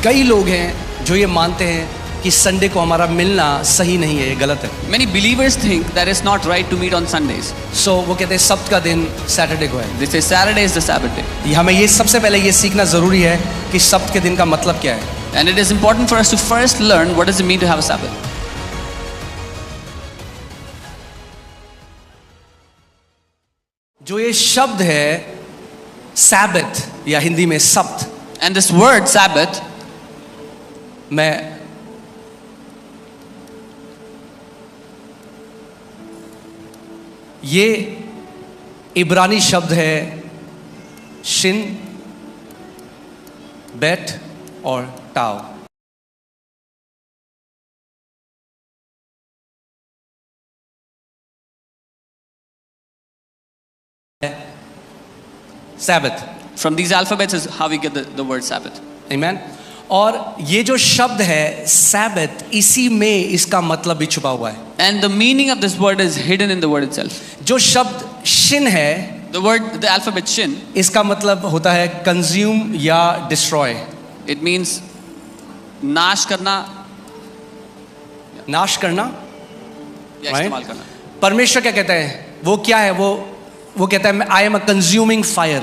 कई लोग हैं जो ये मानते हैं कि संडे को हमारा मिलना सही नहीं है, ये गलत है। Many believers think that it's not right to meet on Sundays. सो वो कहते हैं सब्त का दिन सैटरडे को है। They say Saturday is the Sabbath day. हमें ये सबसे पहले ये सीखना ज़रूरी है कि सब्त के दिन का मतलब क्या है। And it is important for us to first learn what does it mean to have a Sabbath. जो ये शब्द है सैबत या हिंदी में सब्त, And this word Sabbath, मैं ये इब्रानी शब्द है शिन, बेट और टाव। Sabbath. from these alphabets is how we get the word Sabbath. Amen. और ये जो शब्द है सैबत, इसी में इसका मतलब भी छुपा हुआ है। And the meaning of this word is hidden in the word itself. जो शब्द शिन है, The alphabet Shin, इसका मतलब होता है कंज्यूम या डिस्ट्रॉय। it means नाश करना नाश करना या Right. इस्तेमाल करना. परमेश्वर क्या कहता है? वो क्या है? वो कहता है I am a consuming fire.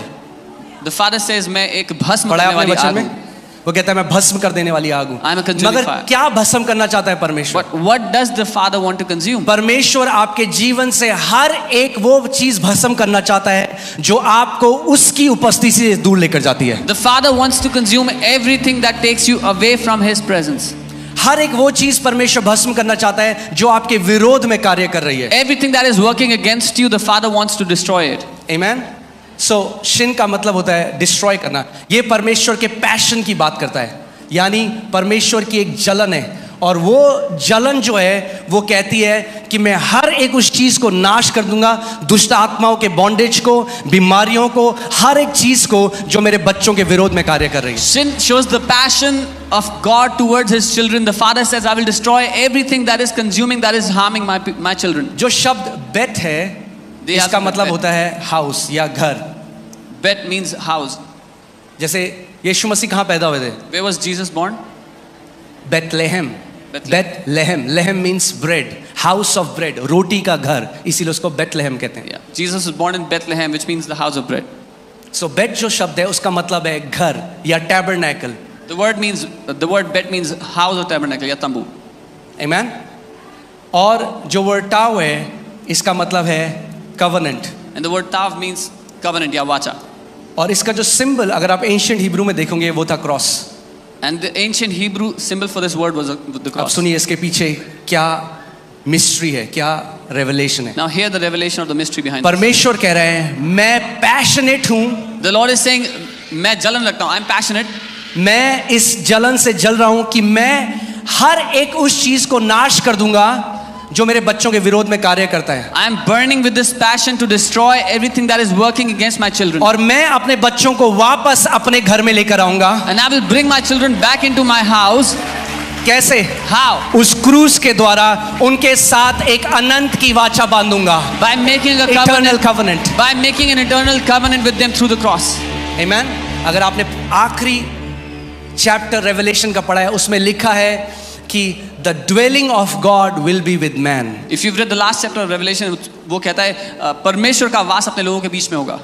The Father says मैं एक भस्म पढ़ा करने आपने वाली वचन आग में? हूँ. वो कहता है मैं भस्म कर देने वाली आग हूँ। I am a consuming मगर fire. क्या भस्म करना चाहता है परमेश्वर? But what does the Father want to consume? परमेश्वर आपके जीवन से हर एक वो चीज भस्म करना चाहता है जो आपको उसकी उपस्थिति से दूर लेकर जाती है। The Father wants to consume everything that takes you away from His presence. हर एक वो चीज परमेश्वर भस्म करना चाहता है जो आपके विरोध में कार्य कर रही है। Everything that is working against you, the Father wants to destroy it. Amen. So Shin का मतलब होता है डिस्ट्रॉय करना। ये परमेश्वर के पैशन की बात करता है, यानी परमेश्वर की एक जलन है, और वो जलन जो है वो कहती है कि मैं हर एक उस चीज को नाश कर दूंगा, दुष्ट आत्माओं के बॉन्डेज को, बीमारियों को, हर एक चीज को जो मेरे बच्चों के विरोध में कार्य कर रही है। Sin shows the passion of God towards His children. The Father says, I will destroy everything that is consuming, that is harming my children. जो शब्द बेत है, इसका मतलब होता है हाउस या घर। Bet means house. जैसे यीशु मसीह कहाँ पैदा हुए थे? Where was Jesus born? Bethlehem. Bethlehem, lehem means bread, house of bread, रोटी का घर, इसीलिए उसको बेतलेहम कहते हैं। Yeah. Jesus was born in Bethlehem, which means the house of bread. सो बेट जो शब्द है उसका मतलब है घर या टैबरनैकल। The word bet means house of tabernacle या तंबू. आमेन। और जो वर्ड टाव है इसका मतलब है covenant. And the word tav means covenant या वाचा. और इसका जो सिंबल अगर आप एंशिएंट हिब्रू में देखोगे वो था cross. And the ancient Hebrew symbol for this word was the अब cross. सुनिए इसके पीछे क्या मिस्ट्री है, क्या रेवलेशन है। Now hear the revelation of the mystery behind this. परमेश्वर कह रहे हैं मैं पैशनेट हूँ। The Lord is saying, मैं जलन रखता हूँ. I'm passionate. मैं इस जलन से जल रहा हूँ कि मैं हर एक उस चीज को नाश कर दूंगा जो मेरे बच्चों के विरोध में कार्य करता है। I am burning with this passion to destroy everything that is working against my children. और मैं अपने बच्चों को वापस अपने घर में लेकर आऊंगा। And I will bring my children back into my house. कैसे? How? उस क्रूस के द्वारा उनके साथ एक अनंत की वाचा बांधूंगा। By making a Eternal covenant. covenant. By making an eternal covenant with them through the cross. Amen. अगर आपने आखिरी चैप्टर रेवलेशन का पढ़ा है, उसमें लिखा है कि the dwelling of God will be with man. If you've read the last chapter of Revelation, वो कहता है परमेश्वर का वास अपने लोगों के बीच में होगा.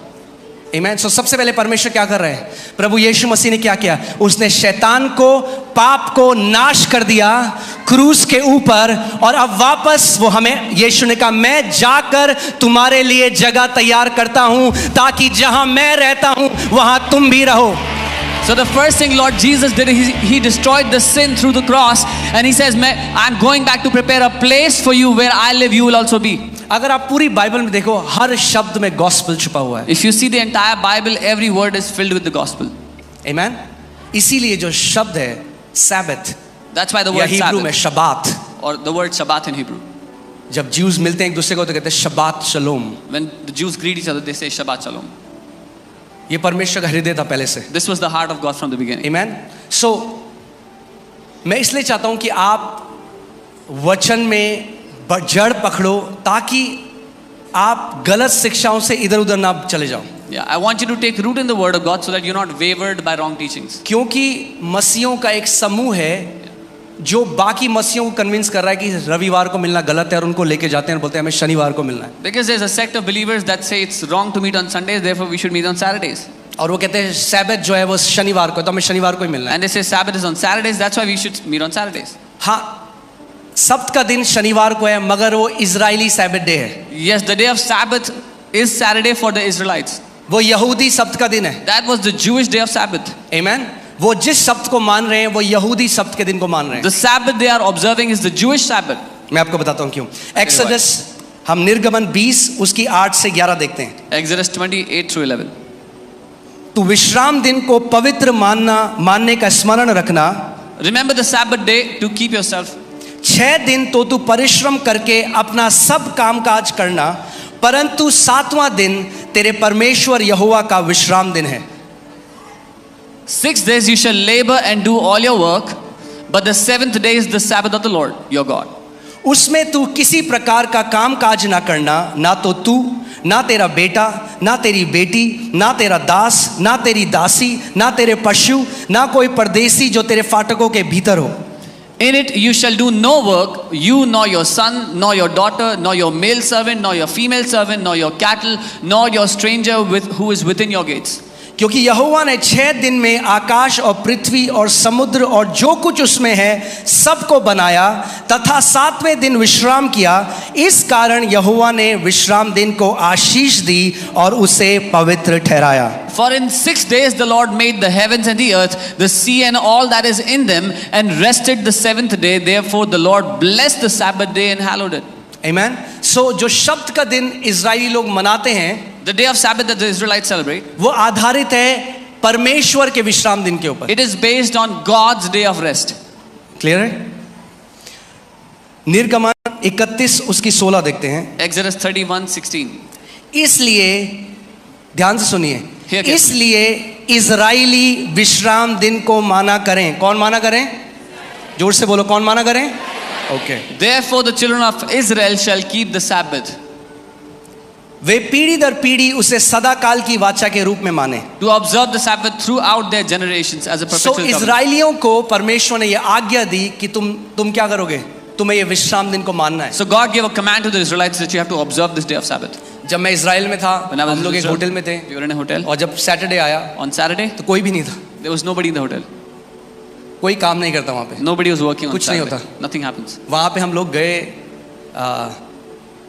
Amen. So सबसे पहले परमेश्वर क्या कर रहे हैं? प्रभु यीशु मसीह ने क्या किया? उसने शैतान को, पाप को नाश कर दिया क्रूस के ऊपर, और अब वापस वो हमें, यीशु ने कहा मैं जाकर तुम्हारे लिए जगह तैयार करता हूं ताकि जहां मैं रहता हूं वहां तुम भी रहो। So the first thing Lord Jesus did, he destroyed the sin through the cross, and he says, I'm going back to prepare a place for you where I live, you will also be. अगर आप पूरी Bible में देखो हर शब्द में gospel छुपा हुआ है। If you see the entire Bible, every word is filled with the gospel. Amen. इसीलिए जो शब्द है सैबत, That's why the या word हिब्रू में Sabbath, शबात, or the word Shabbat in Hebrew. जब ज्यूज मिलते हैं एक दूसरे को तो कहते हैं शबात शलोम। When the Jews greet each other, they say Shabbat Shalom. ये परमेश्वर का हृदय था पहले से। This was the heart of God from the beginning. Amen. So मैं इसलिए चाहता हूं कि आप वचन में जड़ पकड़ो ताकि आप गलत शिक्षाओं से इधर उधर ना चले जाओ. Yeah, I want you to take root in the word of God so that you're not wavered by wrong teachings. क्योंकि मसीहों का एक समूह है जो बाकी मसीहों को कन्विंस कर रहा है कि रविवार को मिलना गलत है और उनको लेके जाते हैं और बोलते हैं हमें शनिवार को मिलना है. Because there's a sect of believers that say it's wrong to meet on Sundays, therefore we should meet on Saturdays. और वो कहते हैं सैबत जो है वो शनिवार को है, तो हमें शनिवार को ही मिलना है. And they say Sabbath is on Saturdays, that's why we should meet on Saturdays. हाँ, सब्त का दिन शनिवार को है मगर वो इजरायली सैबत डे है. Yes, the day of Sabbath is Saturday for the Israelites. वो यहूदी सब्त का दिन है. That was the Jewish day of Sabbath. आमीन. वो जिस सब्त को मान रहे हैं वो यहूदी सब्त के दिन को मान रहे हैं. The Sabbath they are observing is the Jewish Sabbath. मैं आपको बताता हूँ क्यों. एक्सोडस हम निर्गमन 20 उसकी 8 से 11 देखते हैं. Exodus 28 through 11. तू विश्राम दिन को पवित्र मानने का स्मरण रखना. Remember the Sabbath day to keep yourself. 6 दिन तो तू परिश्रम करके अपना सब काम काज करना, परंतु 7वां दिन तेरे परमेश्वर यहोवा का विश्राम दिन है. 6 days you shall labor and do all your work, but the 7th day is the Sabbath of the Lord your God. उसमें तू किसी प्रकार का काम काज ना करना, ना तो तू, ना तेरा बेटा, ना तेरी बेटी, ना तेरा दास, ना तेरी दासी, ना तेरे पशु, ना कोई परदेसी जो तेरे फाटकों के भीतर हो. In it you shall do no work, you nor your son, nor your daughter, nor your male servant, nor your female servant, nor your cattle, nor your stranger who is within your gates. क्योंकि यहोवा ने 6 दिन में आकाश और पृथ्वी और समुद्र और जो कुछ उसमें है सबको बनाया तथा 7वें दिन विश्राम किया. इस कारण यहोवा ने विश्राम दिन को आशीष दी और उसे पवित्र ठहराया. For in 6 days the Lord made the heavens and the earth, the sea and all that is in them, and rested the 7th day. Therefore the Lord blessed the Sabbath day and hallowed it. Amen. So जो शब्द का दिन Israeli लोग मनाते हैं, The day of Sabbath that the Israelites celebrate, वो आधारित है परमेश्वर के विश्राम दिन के ऊपर. it is based on God's day of rest. Clear है. निर्गमन 31 उसकी 16 देखते हैं. Exodus 31:16. इसलिए ध्यान से सुनिए. Here again. इसलिए इजरायली विश्राम दिन को माना करें. कौन माना करें? जोर से बोलो, कौन माना करें? Okay. Therefore the children of Israel shall keep the Sabbath. वे पीढ़ी दर पीढ़ी उसे सदा काल की वाचा के रूप में माने. To observe the Sabbath throughout their generations as a perpetual covenant. इजरायलियों को परमेश्वर ने ये आज्ञा दी कि तुम क्या करोगे? तुम्हें ये विश्राम दिन को मानना है. So God gave a command to the Israelites that you have to observe this day of Sabbath. जब मैं इजराइल में था, When I was हम लोग in एक Israel, होटल में थे, we were in a hotel. और जब सैटरडे आया On Saturday, तो कोई भी नहीं था. there was nobody in the hotel. कोई काम नहीं करता वहाँ पे. Nobody was working on कुछ नहीं Saturday. होता. Nothing happens. वहाँ पे हम लोग गए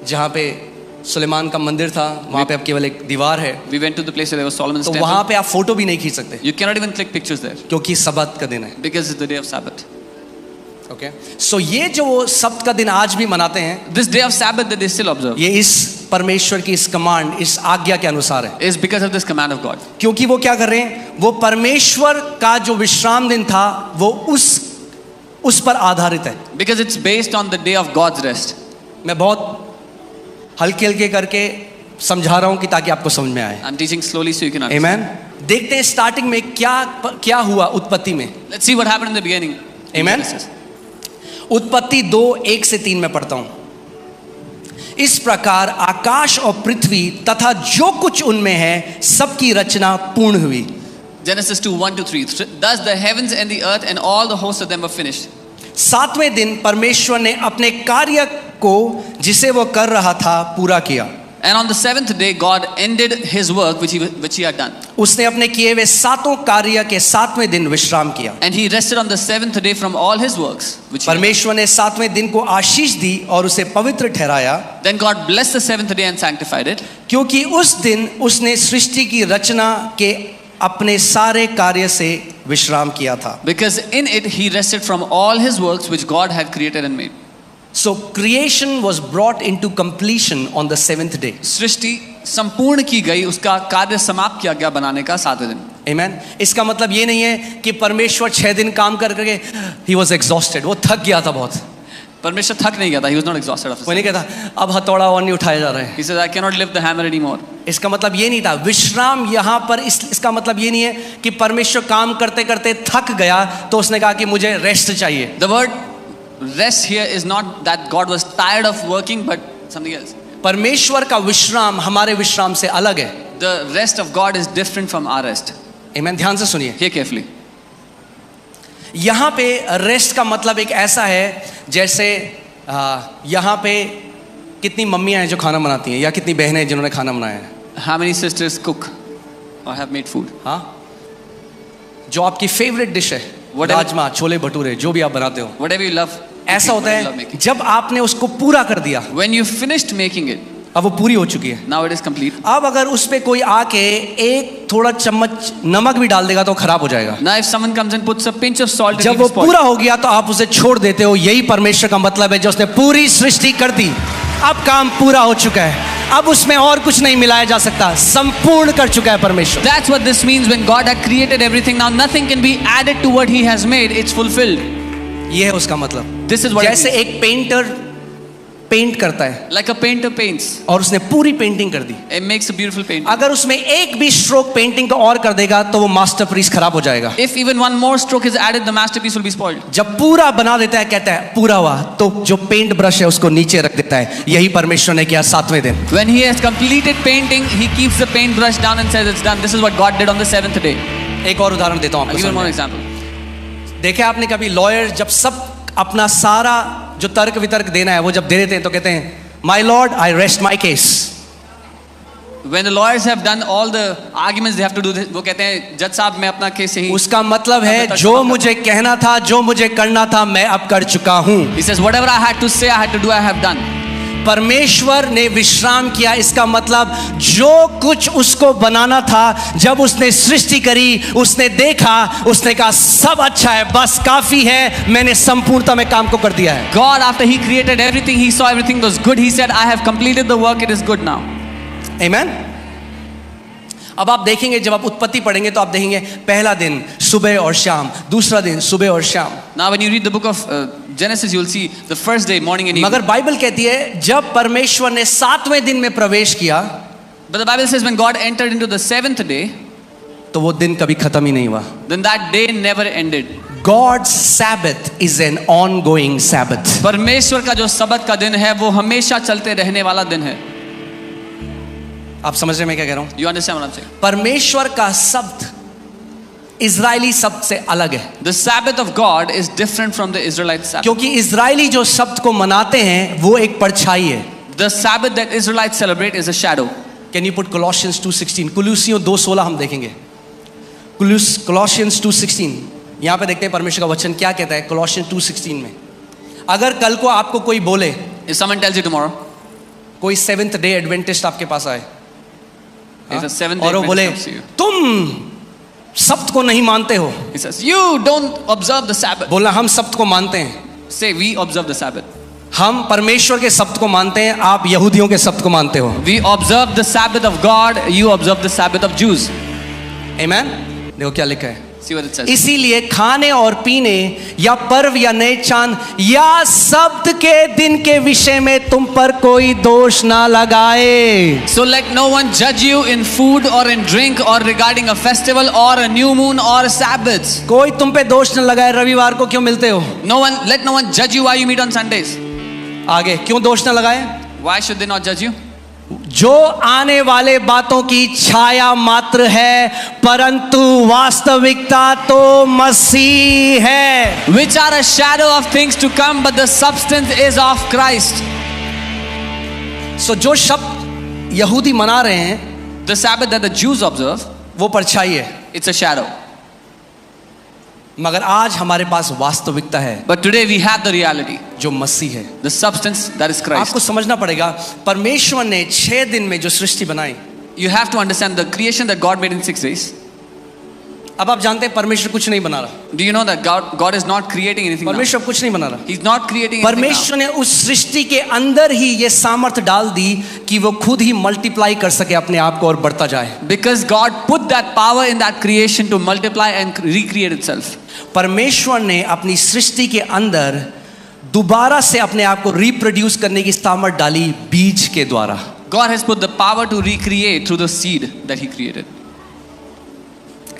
जहाँ पे सुलेमान का मंदिर था. वहाँ पे अब केवल एक दीवार है, We went to the place where there was Solomon's तो temple. वहाँ पे आप फोटो भी नहीं खींच सकते You cannot even click pictures there क्योंकि सब्त का दिन है. because it's the day of Sabbath. Okay. So ये जो वो सब्त का दिन आज भी मनाते हैं, This day of Sabbath that they still observe ये इस परमेश्वर की इस कमांड, इस आज्ञा के अनुसार है. is because of this command of God. क्योंकि वो क्या कर रहे हैं? वो परमेश्वर का जो विश्राम दिन था वो उस पर आधारित है. Because it's based on the day of God's rest. मैं बहुत हल्के हल्के करके समझा रहा हूं कि ताकि आपको समझ में आए. I'm teaching slowly so you can understand. आमेन. देखते हैं स्टार्टिंग में क्या हुआ उत्पत्ति में. Let's see what happened in the beginning. Amen. उत्पत्ति 2:1 से 3 में पढ़ता हूं. इस प्रकार आकाश और पृथ्वी तथा जो कुछ उनमें है सबकी रचना पूर्ण हुई. Genesis 2:1-3. Thus the heavens and the earth and all the hosts of them were finished. 7वें दिन परमेश्वर ने अपने कार्य को जिसे वो कर रहा था पूरा किया. And on the 7th day God ended his work which he had done. उसने अपने किए हुए 7 कार्य के 7वें दिन विश्राम किया. And he rested on the 7th day from all his works which he had done. परमेश्वर ने 7वें दिन को आशीष दी और उसे पवित्र ठहराया. Then God blessed the 7th day and sanctified it. क्योंकि उस दिन उसने सृष्टि की रचना के अपने सारे कार्य से विश्राम किया था. Because in it he rested from all his works which God had created and made. So creation was brought into completion on the 7th day. सृष्टि संपूर्ण की गई, उसका कार्य समाप्त किया गया बनाने का 7वें दिन. Amen. इसका मतलब ये नहीं है कि परमेश्वर 6 दिन काम करके he was exhausted, वो थक गया था बहुत. परमेश्वर थक नहीं गया था. He was not exhausted after वो नहीं कहता अब हथौड़ा और नहीं उठाया जा रहा है. He says I cannot lift the hammer anymore. इसका मतलब ये नहीं था. विश्राम यहाँ पर इसका मतलब ये नहीं है कि परमेश्वर काम करते करते थक गया तो उसने कहा कि मुझे रेस्ट चाहिए. The word rest here is not that God was tired of working but something else. परमेश्वर का विश्राम हमारे विश्राम से अलग है। The rest of God is different from our rest. आमीन। ध्यान से सुनिए, Hear carefully. यहाँ पे रेस्ट का मतलब एक ऐसा है जैसे यहाँ पे कितनी मम्मियाँ हैं जो खाना बनाती हैं, या कितनी बहनें हैं जिन्होंने खाना बनाया है? How many sisters cook or have made food? हाँ, जो आपकी फेवरेट डिश है, राजमा, छोले भटूरे, जो भी आप बनाते हो, Whatever you love. ऐसा होता what you love है making. जब आपने उसको पूरा कर दिया, When you finished making it, अब वो पूरी हो चुकी है। now it is complete. अब अगर उस पे कोई आके एक थोड़ा चम्मच नमक भी डाल देगा तो खराब हो जाएगा। Now if someone comes and puts a pinch of salt, जब वो पूरा हो गया तो आप उसे छोड़ देते हो। यही परमेश्वर का मतलब है, जो उसने पूरी सृष्टि कर दी, अब काम पूरा हो चुका है, अब उसमें और कुछ नहीं मिलाया जा सकता, संपूर्ण कर चुका है परमेश्वर। That's what this means when God had created everything. Now nothing can be added to what He has made. It's fulfilled. ये है उसका मतलब। This is what it जैसे means. एक पेंटर पेंट करता है Like a painter paints, और उसने पूरी पेंटिंग कर दी, it makes a beautiful painting. अगर उसमें एक भी स्ट्रोक पेंटिंग का और कर देगा तो वो मास्टरपीस खराब हो जाएगा। If even one more stroke is added, the masterpiece will be spoiled. जब पूरा बना देता है, कहता है पूरा हुआ, तो जो पेंट ब्रश है उसको नीचे रख देता है। यही परमेश्वर ने किया 7वें दिन। When He has completed painting, He keeps the paintbrush down and says it's done. This is what God did on the 7th day. एक और उदाहरण देता हूँ I'll give you one more आपको। example. देखा आपने कभी लॉयर जब सब अपना सारा जो तर्क वितर्क देना है वो जब दे देते हैं तो कहते हैं, my Lord I rest my case. When the lawyers have done all the arguments they have to do this, वो कहते हैं जज साहब मैं अपना केस यही। उसका मतलब है जो मुझे कहना था, जो मुझे करना था, मैं अब कर चुका हूं। He says whatever I had to say, I had to do, I have done. परमेश्वर ने विश्राम किया, इसका मतलब जो कुछ उसको बनाना था, जब उसने सृष्टि करी, उसने देखा, उसने कहा सब अच्छा है, बस काफी है, मैंने संपूर्णता में काम को कर दिया है। God, after He created everything, He saw everything was good. He said, I have completed the work. It is good now. आमीन। अब आप देखेंगे, जब आप उत्पत्ति पढ़ेंगे तो आप देखेंगे पहला दिन सुबह और शाम, दूसरा दिन सुबह और शाम। Now when you read the book of Genesis, you will see the first day, morning and evening. मगर बाइबल कहती है जब परमेश्वर ने 7वें दिन में प्रवेश किया, But the Bible says when God entered into the 7th day, तो वो दिन कभी खत्म ही नहीं हुआ। then that day never ended. God's Sabbath is an ongoing Sabbath. परमेश्वर का जो सबत का दिन है वो हमेशा चलते रहने वाला दिन है। आप समझ रहे हैं मैं क्या कह रहा हूं? You understand what I'm saying? परमेश्वर का शब्द इजरायली शब्द से अलग है, The Sabbath of God is different from the Israelite Sabbath. क्योंकि इजरायली जो शब्द को मनाते हैं वो एक परछाई है। The Sabbath that Israelites celebrate is a shadow. Can you put Colossians 2:16? कुलुसियों 2:16 हम देखेंगे। Colossians 2:16 यहाँ पे देखते हैं परमेश्वर का वचन क्या कहता है। Colossians 2:16 में अगर कल को आपको कोई बोले, If someone tells you tomorrow, कोई 7th डे एडवेंटिस्ट आपके पास आए if a 7th day और वो बोले Adventist comes to you, तुम सब्त को नहीं मानते हो, he says, you don't observe the Sabbath. बोलना हम सब्त को मानते हैं, Say, we observe the Sabbath. हम परमेश्वर के सब्त को मानते हैं, आप यहूदियों के सब्त को मानते हो। We observe the Sabbath of God, you observe the Sabbath of Jews. आमीन। देखो क्या लिखा है, See what it says. इसीलिए खाने और पीने या पर्व या नए चांद या शब्द के दिन के विषय में तुम पर कोई दोष ना लगाए। So let no one judge you in food or in drink or regarding a festival or a new moon or Sabbaths. कोई तुम पे दोष न लगाए, रविवार को क्यों मिलते हो? Let no one judge you why you meet on Sundays. आगे क्यों दोष न लगाए? Why should they not judge you? जो आने वाले बातों की छाया मात्र है, परंतु वास्तविकता तो मसीह है। Which are a shadow of things to come, but the substance is of Christ. सो जो शब्द यहूदी मना रहे हैं, The Sabbath that the Jews observe, वो परछाई है, it's a shadow. मगर आज हमारे पास वास्तविकता है But today we have the reality, जो मसीह है। the substance that is Christ. आपको समझना पड़ेगा, परमेश्वर ने 6 दिन में जो सृष्टि बनाई, You have to understand the creation that God made in 6 days. अब आप जानते हैं परमेश्वर कुछ नहीं बना रहा, Do you know that God is not creating anything now? परमेश्वर कुछ नहीं बना रहा। He's not creating anything now. परमेश्वर ने उस सृष्टि के अंदर ही ये सामर्थ्य डाल दी कि वो खुद ही मल्टीप्लाई कर सके अपने आप को और बढ़ता जाए। Because God put that power in that creation to multiply and recreate itself. परमेश्वर ने अपनी सृष्टि के अंदर दोबारा से अपने आप को रिप्रोड्यूस करने की सामर्थ्य डाली बीज के द्वारा। God has put the power to recreate through the seed that He created.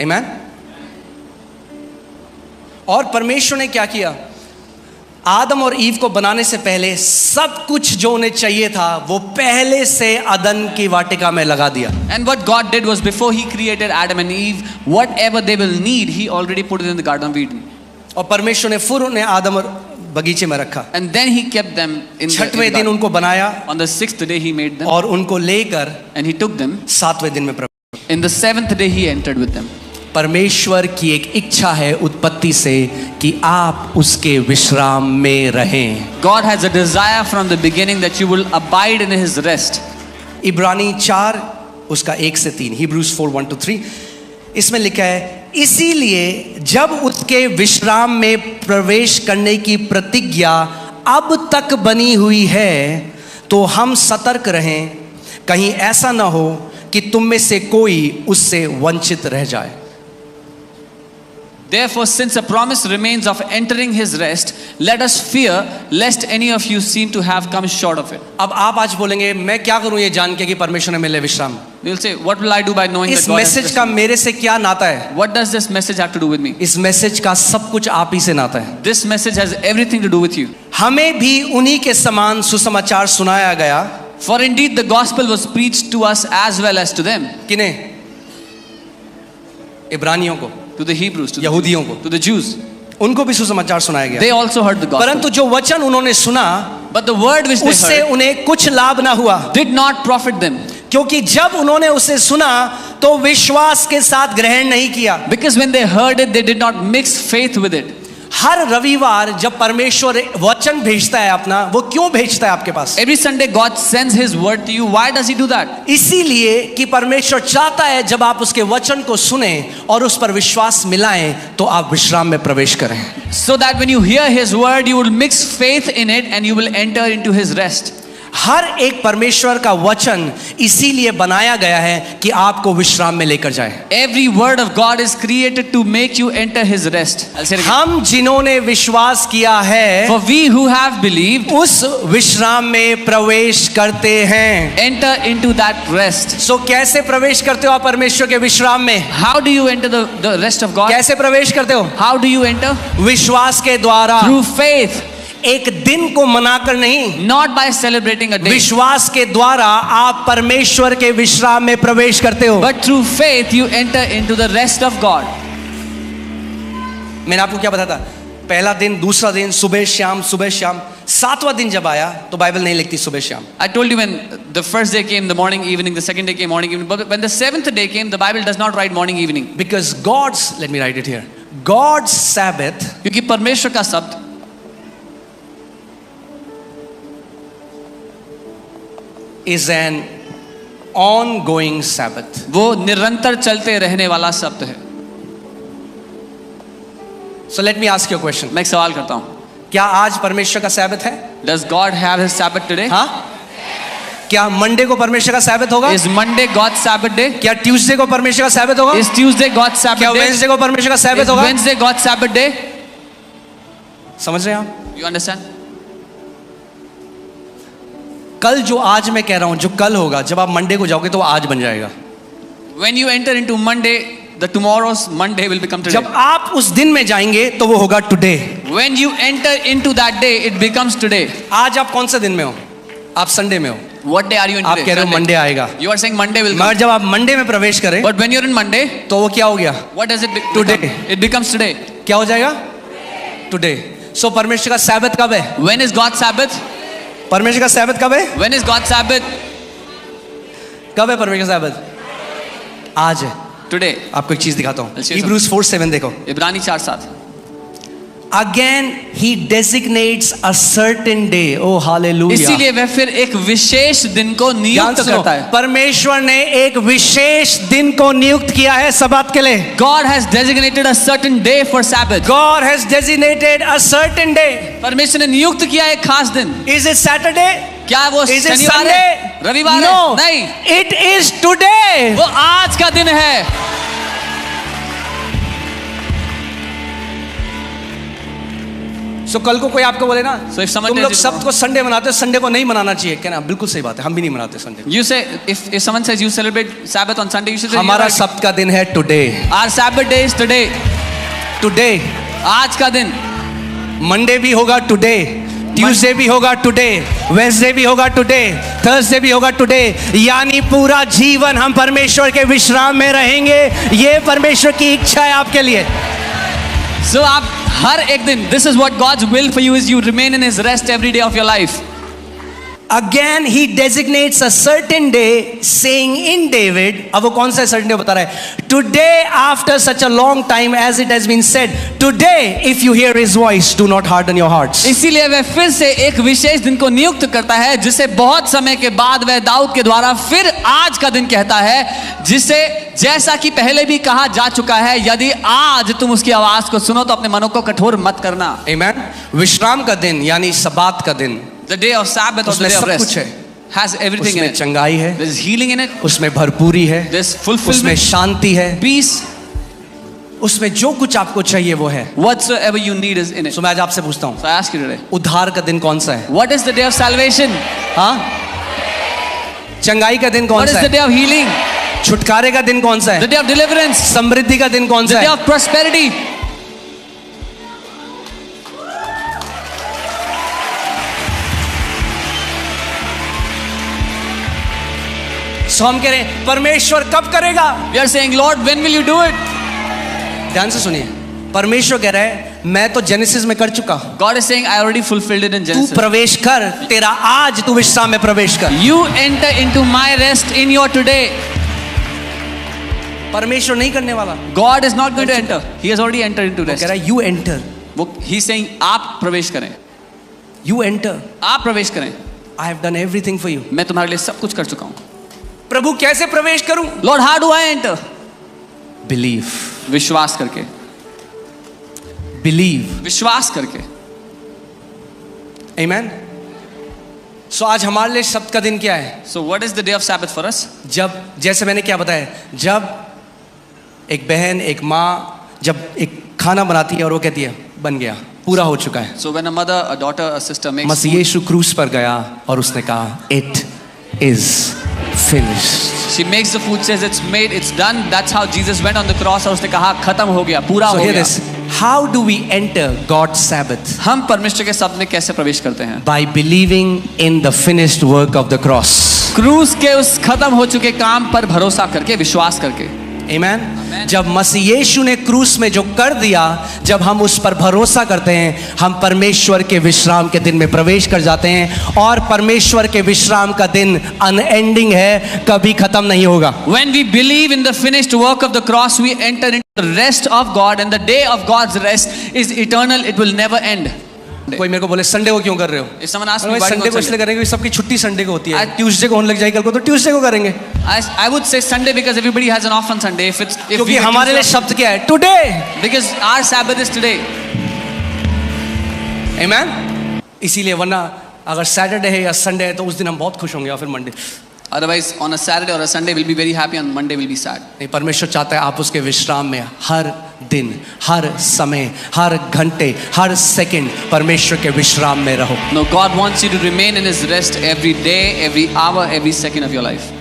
आमीन। और परमेश्वर ने क्या किया? आदम और ईव को बनाने से पहले सब कुछ जो उन्हें चाहिए था वो पहले से अदन की वाटिका में लगा दिया. And what God did was, before He created Adam and Eve, whatever they will need, He already put it in the Garden of Eden. और परमेश्वर ने फिर उन्हें आदम और बगीचे में रखा. And then He kept them in the छठवें दिन garden. उनको बनाया On the 6th day He made them, और उनको लेकर and He took them. सातवें दिन में प्रवेश. In the 7th day He entered with them. परमेश्वर की एक इच्छा है उत्पत्ति से कि आप उसके विश्राम में रहें. God has a desire from the beginning that you will abide in His rest. इब्रानी 4 उसका 1 से 3, Hebrews 4:1-3, इसमें लिखा है, इसीलिए जब उसके विश्राम में प्रवेश करने की प्रतिज्ञा अब तक बनी हुई है तो हम सतर्क रहें, कहीं ऐसा ना हो कि तुम में से कोई उससे वंचित रह जाए. Therefore, since a promise remains of entering His rest, let us fear lest any of you seem to have come short of it. अब आप आज बोलेंगे मैं क्या करूं ये जान के कि परमेश्वर ने मिले विश्राम. You will say, what will I do by knowing इस that God has message rested? का मेरे से क्या नाता है? What does this message have to do with me? इस मैसेज का सब कुछ आप ही से नाता है. This message has everything to do with you. हमें भी उन्हीं के समान सुसमाचार सुनाया गया. For indeed the gospel was preached to us as well as to them. किन्हें? इब्रानियों को, To the Hebrews, to यहूदियों को, the Jews. उनको भी सुसमाचार सुनाया गया. They also heard the gospel. परंतु जो वचन उन्होंने सुना But the word which they उससे heard उन्हें कुछ लाभ ना हुआ, did not profit them. क्योंकि जब उन्होंने उसे सुना तो विश्वास के साथ ग्रहण नहीं किया. Because when they heard it, they did not mix faith with it. हर रविवार जब परमेश्वर वचन भेजता है अपना, वो क्यों भेजता है आपके पास? Every Sunday God sends His word to you. Why does He do that? इसीलिए कि परमेश्वर चाहता है जब आप उसके वचन को सुने और उस पर विश्वास मिलाएं तो आप विश्राम में प्रवेश करें. So that when you hear His word, you will mix faith in it and you will enter into His rest. हर एक परमेश्वर का वचन इसीलिए बनाया गया है कि आपको विश्राम में लेकर जाए. Every word of God is created to make you enter His rest. I'll say it again. हम जिन्होंने विश्वास किया है For we who have believed उस विश्राम में प्रवेश करते हैं. enter into that rest. सो कैसे प्रवेश करते हो आप परमेश्वर के विश्राम में? How do you enter the rest of God? कैसे प्रवेश करते हो? How do you enter? विश्वास के द्वारा. Through faith, एक दिन को मनाकर नहीं, not by celebrating a day, विश्वास के द्वारा आप परमेश्वर के विश्राम में प्रवेश करते हो. but through faith you enter into the rest of God. मैंने आपको क्या बताया था? पहला दिन, दूसरा दिन, सुबह शाम, सुबह शाम. सातवां दिन जब आया तो बाइबल नहीं लिखती सुबह शाम. I told you when the first day came, the morning, evening, the second day came, morning, evening. But when the 7th day came, the Bible does not write morning, evening. Because God's, let me write it here, God's Sabbath क्योंकि परमेश्वर का शब्द is an ongoing Sabbath. वो निरंतर चलते रहने वाला शब्द है. So let me ask you a question. मैं एक सवाल करता हूँ. क्या आज परमेश्वर का सैबत है? Does God have His Sabbath today? हाँ? क्या मंडे को परमेश्वर का सैबत होगा? Is Monday God's Sabbath day? क्या ट्यूसडे को परमेश्वर का सैबत होगा? Is Tuesday God's क्या Sabbath day? वेडनेसडे को परमेश्वर का Is सैबत होगा? Wednesday God's Sabbath day? समझ रहे हैं आप? You understand? कल जो आज मैं कह रहा हूं, जो कल होगा, जब आप मंडे को जाओगे तो वो आज बन जाएगा. When you enter into Monday, the tomorrow's Monday will become today. जब आप उस दिन में जाएंगे तो वो होगा today. When you enter into that day, it becomes today. आज आप कौन से दिन में हो? आप संडे में हो. What day are you in आप today? कह रहे हो Sunday. मंडे आएगा. You are saying Monday will मगर come. जब आप मंडे में प्रवेश करें But when you're in Monday, तो वो क्या हो गया? what does it Today. become? It becomes today. क्या हो जाएगा? टुडे. सो परमेश्वर का सैबत कब है? When is God's Sabbath? परमेश्वर का सैबत कब है? When is God's Sabbath? कब है परमेश्वर का सैबत? आज है. Today. आपको एक चीज दिखाता हूं. I'll show you Hebrews 4:7 देखो. इब्रानी 4:7. Again he designates a certain day. Oh hallelujah. इसीलिए वह फिर एक विशेष दिन को नियुक्त करता है. परमेश्वर ने एक विशेष दिन को नियुक्त किया है सब्बात के लिए. God has designated a certain day for Sabbath. God has designated a certain day. परमेश्वर ने नियुक्त किया एक खास दिन. Is it Saturday? क्या वो Is it शनिवार Sunday? है? रविवार No. है? नहीं. It is today. वो आज का दिन है. सो कल को कोई आपको बोले ना, So if someone तुम लोग tells you सब को संडे मनाते हो, संडे को नहीं मनाना चाहिए. कहना बिल्कुल सही बात है, हम भी नहीं मनाते Sunday. You say if someone says you celebrate Sabbath on Sunday, you should say हमारा you're right. सब्त का दिन है today. Our Sabbath day is today. Today. आज का दिन. मंडे भी होगा टुडे, ट्यूसडे भी होगा टुडे, वेडनेसडे भी होगा टुडे, थर्सडे भी होगा टुडे, यानी पूरा जीवन हम परमेश्वर के विश्राम में रहेंगे। ये परमेश्वर की इच्छा है आपके लिए। So आप हर एक दिन, this is what God's will for you is you remain in His rest every day of your life. Again he designates a certain day, saying in David, अब वो कौन सा certain day बता रहा है? Today after such a long time as it has been said, today if you hear his voice, do not harden your hearts. इसीलिए वह फिर से एक विशेष दिन को नियुक्त करता है, जिसे बहुत समय के बाद वह दाऊद के द्वारा फिर आज का दिन कहता है, जिसे जैसा कि पहले भी कहा जा चुका है, यदि आज तुम उसकी आवाज को सुनो तो अपने मनों को कठोर मत करना। Amen. विश्राम का दिन यानी सबात का दिन, The day of Sabbath or the day of rest has everything in उसमें it. चंगाई है, There is healing in it. उसमें भरपूरी है, There is उसमें fulfillment, शांति है, peace. उसमें जो कुछ आपको चाहिए वो है। Whatsoever you need is in it. तो मैं आज आपसे पूछता हूँ, So I ask you today, उद्धार का दिन कौन सा है? what is the day of salvation? हाँ, चंगाई का दिन कौन What is सा the है? day of healing? छुटकारे का दिन कौन सा The है? day of deliverance. समृद्धि का दिन कौन The सा day है? of prosperity. सो हम कह रहे हैं परमेश्वर कब करेगा? We are saying, Lord, when will you do it? ध्यान से सुनिए, परमेश्वर कह रहा है मैं तो जेनेसिस में कर चुका, God is saying, I already fulfilled it in तू Genesis. प्रवेश कर, तेरा आज तू विश्राम में प्रवेश कर। You enter into my rest in your today. परमेश्वर नहीं करने वाला, God is not going to enter. He has already entered into कह rest. रहा है यू एंटर, He's saying, आप प्रवेश करें, यू एंटर, आप प्रवेश करें, I have done everything for you. मैं तुम्हारे लिए सब कुछ कर चुका हूं। प्रभु कैसे प्रवेश करूं? Lord, how do I enter? Believe, विश्वास करके, बिलीव, विश्वास करके। आमेन। सो आज हमारे लिए सब्त का दिन क्या है? So what is the day of Sabbath for us? जब, जैसे मैंने क्या बताया, जब एक बहन एक माँ जब एक खाना बनाती है और वो कहती है बन गया, पूरा हो चुका है। So when a mother, a daughter, a sister makes Masih food, यीशु क्रूस पर गया और उसने कहा it is finished. she makes the food, says it's made, it's done. That's how Jesus went on the cross और उसने कहा खत्म हो गया, पूरा So हो hear गया। this. How do we enter God's Sabbath? हम परमेश्वर के शब्द में कैसे प्रवेश करते हैं? By believing in the finished work of the cross. क्रूस के उस खत्म हो चुके काम पर भरोसा करके, विश्वास करके। Amen? जब मसीह यीशु ने क्रूस में जो कर दिया, जब हम उस पर भरोसा करते हैं, हम परमेश्वर के विश्राम के दिन में प्रवेश कर जाते हैं। और परमेश्वर के विश्राम का दिन अनएंडिंग है, कभी खत्म नहीं होगा। When we believe in the finished work of the cross, we enter into the rest of God, and the day of God's rest is eternal. It will never end. कोई मेरे को बोले संडे को क्यों कर रहे हो? If someone asks me why do you Sunday go को on इसलिए Sunday? करेंगे, सबकी छुट्टी संडे को होती है। I- ट्यूसडे को होने लग जाएगी कल को, तो ट्यूसडे को करेंगे। I would say Sunday because everybody has an off on Sunday. If क्योंकि हमारे लिए शब्द क्या है? Today. because our Sabbath is today. आमेन। इसीलिए वरना अगर सैटरडे है या संडे है तो उस दिन हम बहुत खुश होंगे और फिर Monday. Otherwise, on a Saturday or a Sunday, we'll be very happy. On Monday, we'll be sad. नहीं, परमेश्वर चाहता है आप उसके विश्राम में हर दिन, हर समय, हर घंटे, हर सेकंड परमेश्वर के विश्राम में रहो। No, God wants you to remain in His rest every day, every hour, every second of your life.